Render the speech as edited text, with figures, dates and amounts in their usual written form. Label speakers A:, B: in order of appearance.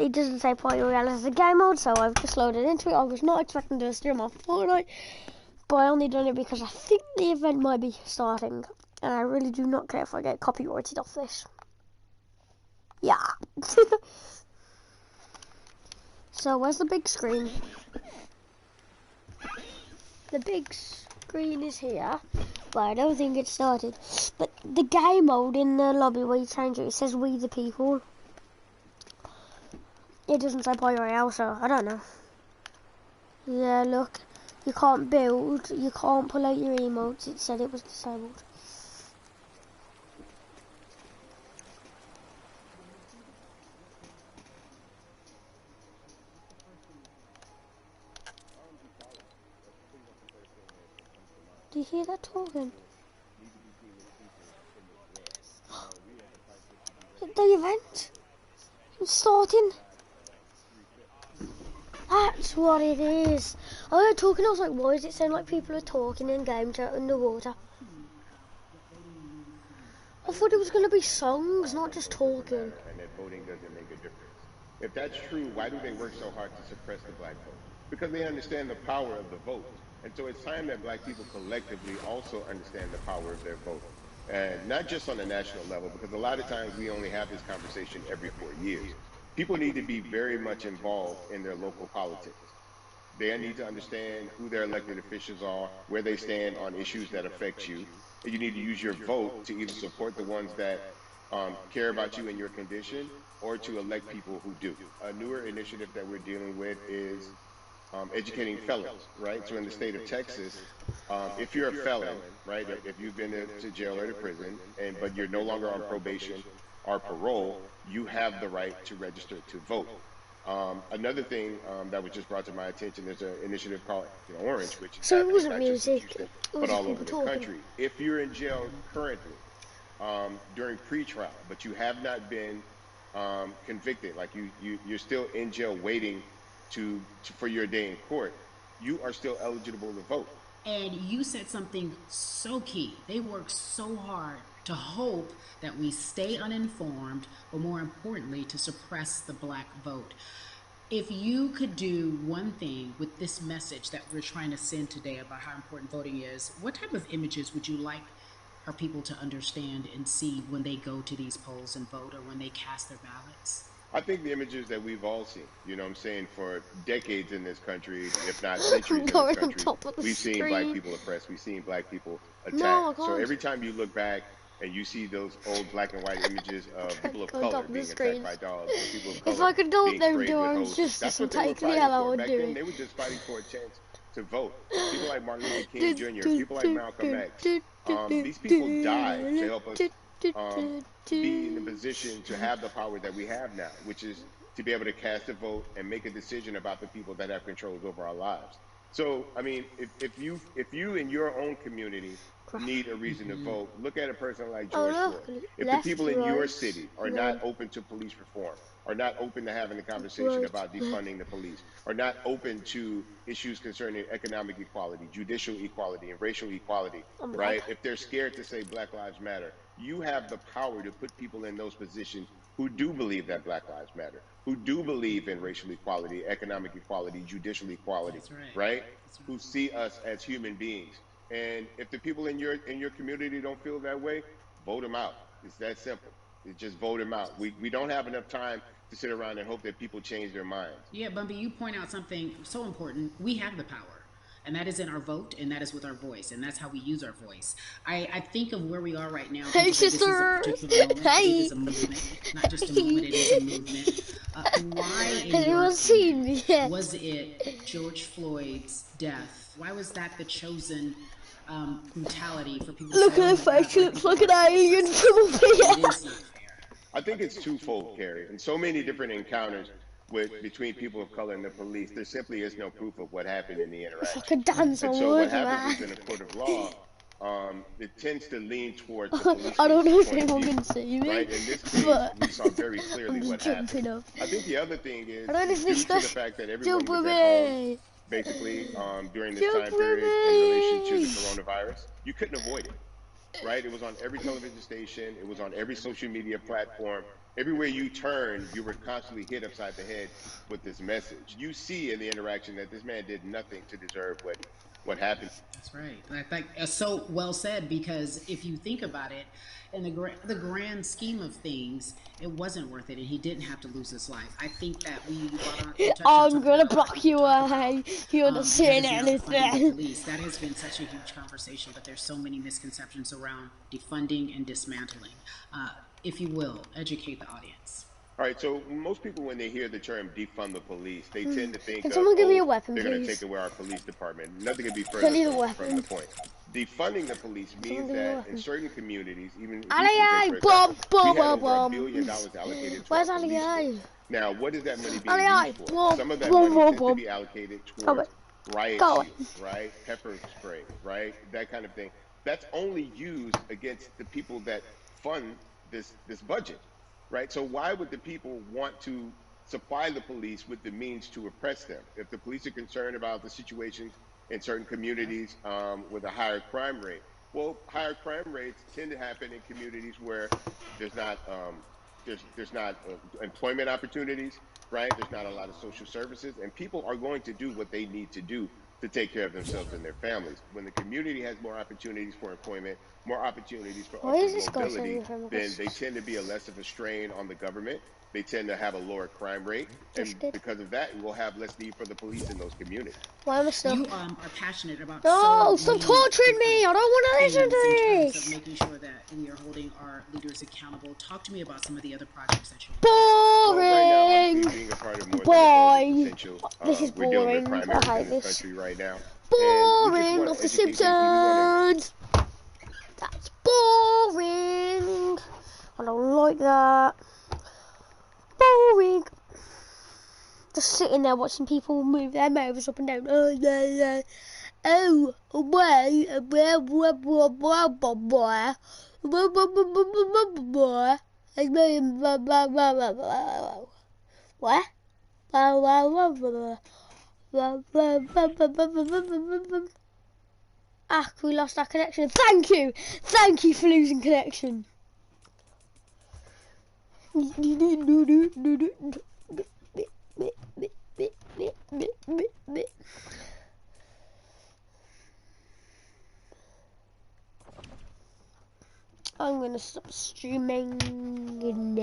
A: it doesn't say Party Royale as a game mode, so I've just loaded into it. I was not expecting to stream on Fortnite, but I only done it because I think the event might be starting, and I really do not care if I get copyrighted off this. Yeah. So where's the big screen? The big screen is here, but I don't think it started. But the game mode in the lobby where you change it, it says We the People. It doesn't say Party Royale, so I don't know. Yeah, look, you can't build, you can't pull out your emotes. It said it was disabled. Do you hear that talking? The event? It's starting. That's what it is. I heard talking, I was like, why does it sound like people are talking in game chat underwater? I thought it was going to be songs, not just talking.
B: And that voting doesn't make a difference. If that's true, why do they work so hard to suppress the black vote? Because they understand the power of the vote. And so it's time that black people collectively also understand the power of their vote. And not just on the national level, because a lot of times we only have this conversation every 4 years. People need to be very much involved in their local politics. They need to understand who their elected officials are, where they stand on issues that affect you. And you need to use your vote to either support the ones that care about you and your condition, or to elect people who do. A newer initiative that we're dealing with is educating felons, right? So in the state of Texas, if you're a felon, right, if you've been to jail or to prison, but you're no longer on probation or parole, you have the right to register to vote. Another thing that was just brought to my attention is an initiative called Orange, which is
A: so it wasn't
B: not just in
A: music,
B: Houston,
A: it was
B: but all
A: people
B: over the
A: talking.
B: country. If you're in jail currently during pre-trial, but you have not been convicted, like you're still in jail waiting for your day in court, you are still eligible to vote.
C: And you said something so key. They work so hard to hope that we stay uninformed, but more importantly, to suppress the black vote. If you could do one thing with this message that we're trying to send today about how important voting is, what type of images would you like our people to understand and see when they go to these polls and vote, or when they cast their ballots?
B: I think the images that we've all seen, you know what I'm saying, for decades in this country, if not centuries in this country, we've seen black people oppressed, we've seen black people attacked. So every time you look back and you see those old black and white images of people of color being attacked by dogs, or people of color
A: if I could go up
B: being
A: there
B: sprayed
A: and do
B: with
A: Orange
B: hoses,
A: Justice
B: that's
A: and
B: what they were
A: take the
B: fighting
A: hell, I
B: for.
A: would
B: Back
A: do
B: then,
A: it.
B: they were just fighting for a chance to vote. People like Martin Luther King Jr., people like Malcolm X, these people died to help us be in the position to have the power that we have now, which is to be able to cast a vote and make a decision about the people that have controls over our lives. So, I mean, if you in your own community need a reason to vote, look at a person like George Floyd. If the people in your city are not open to police reform, are not open to having a conversation about defunding the police, are not open to issues concerning economic equality, judicial equality, and racial equality, right? If they're scared to say Black Lives Matter, you have the power to put people in those positions who do believe that Black Lives Matter, who do believe in racial equality, economic equality, judicial equality, right? Who see us as human beings. And if the people in your community don't feel that way, vote them out. It's that simple. It's just vote them out. We don't have enough time to sit around and hope that people change their minds.
C: Yeah, Bumpy, you point out something so important. We have the power. And that is in our vote, and that is with our voice, and that's how we use our voice. I think of where we are right now.
A: Hey, sister.
C: This is a particular moment. Hey. It is a movement, not just a moment. It is a movement. Why in your opinion, was it George Floyd's death? Why was that the chosen brutality for people?
A: Look at the face. It looks like an alien from up here.
C: It is not fair.
B: I think it's twofold, Carrie. In so many different encounters between people of color and the police, there simply is no proof of what happened in the interaction.
A: I could dance
B: and
A: on
B: so
A: wood,
B: what happens
A: man.
B: is, in a court of law, it tends to lean towards the police.
A: I don't know if anyone can see me,
B: right? In this case, we saw very clearly what happened. I think the other thing is due to the fact that everyone was at home, basically, during this time period in relation to the coronavirus, you couldn't avoid it. Right? It was on every television station. It was on every social media platform. Everywhere you turn, you were constantly hit upside the head with this message. You see in the interaction that this man did nothing to deserve what happened.
C: That's right. I think so well said, because if you think about it, in the grand scheme of things, it wasn't worth it, and he didn't have to lose his life. I think that you touched on
A: I'm
C: something
A: gonna
C: that a lot of
A: block
C: people
A: you
C: talk about,
A: away. You're not
C: that
A: saying
C: is now defunding the
A: anything.
C: police. That has been such a huge conversation, but there's so many misconceptions around defunding and dismantling. If you will, educate the audience.
B: All right, so most people, when they hear the term defund the police, they tend to think
A: Can
B: of,
A: someone give me a
B: oh,
A: weapon,
B: they're going to take
A: please?
B: away our police department. Nothing could be
A: I
B: further
A: need a
B: from the
A: weapon.
B: point. Defunding the police means
A: Someone give me a
B: that in
A: weapon.
B: certain communities, even Houston,
A: Ali,
B: for
A: bomb,
B: example, we
A: bomb,
B: had
A: bomb,
B: over $1
A: bomb.
B: billion allocated to our
A: Where's
B: police force.
A: Ali?
B: Now, what is that money being
A: Ali,
B: used for?
A: bomb,
B: Some of that
A: bomb,
B: money
A: bomb,
B: tends to
A: bomb.
B: be allocated
A: Go away.
B: towards riot
A: Go away.
B: shields, right? Pepper spray, right? That kind of thing. That's only used against the people that fund this budget, right? So why would the people want to supply the police with the means to oppress them? If the police are concerned about the situations in certain communities with a higher crime rate, well, higher crime rates tend to happen in communities where there's not employment opportunities, right? There's not a lot of social services, and people are going to do what they need to do to take care of themselves and their families. When the community has more opportunities for employment, more opportunities for
A: Why is
B: upward
A: this guy
B: mobility,
A: saying from
B: then they tend to be a less of a strain on the government. They tend to have a lower crime rate, and because of that, we'll have less need for the police in those communities.
A: Why am I stuck?
C: You are passionate about
A: No,
C: so
A: stop
C: many
A: torturing me! I don't want to listen
C: things in
A: to
C: terms
A: this.
C: of making sure that we are holding our leaders accountable. Talk to me about some of the other projects that you're
B: Well, right now,
A: Boring.
B: obviously, being a part of more
A: Boring.
B: than a vote is essential.
A: This is
B: We're dealing with
A: boring.
B: primaries
A: I hate
B: in this
A: this.
B: country right now.
A: Boring
B: And
A: of
B: we
A: the
B: just want to educate people. We want to
A: Simpsons. That's boring. I don't like that. Boring. Just sitting there watching people move their mouths up and down. Oh, what? Ah, we lost our connection. Thank you for losing connection. I'm gonna stop streaming now.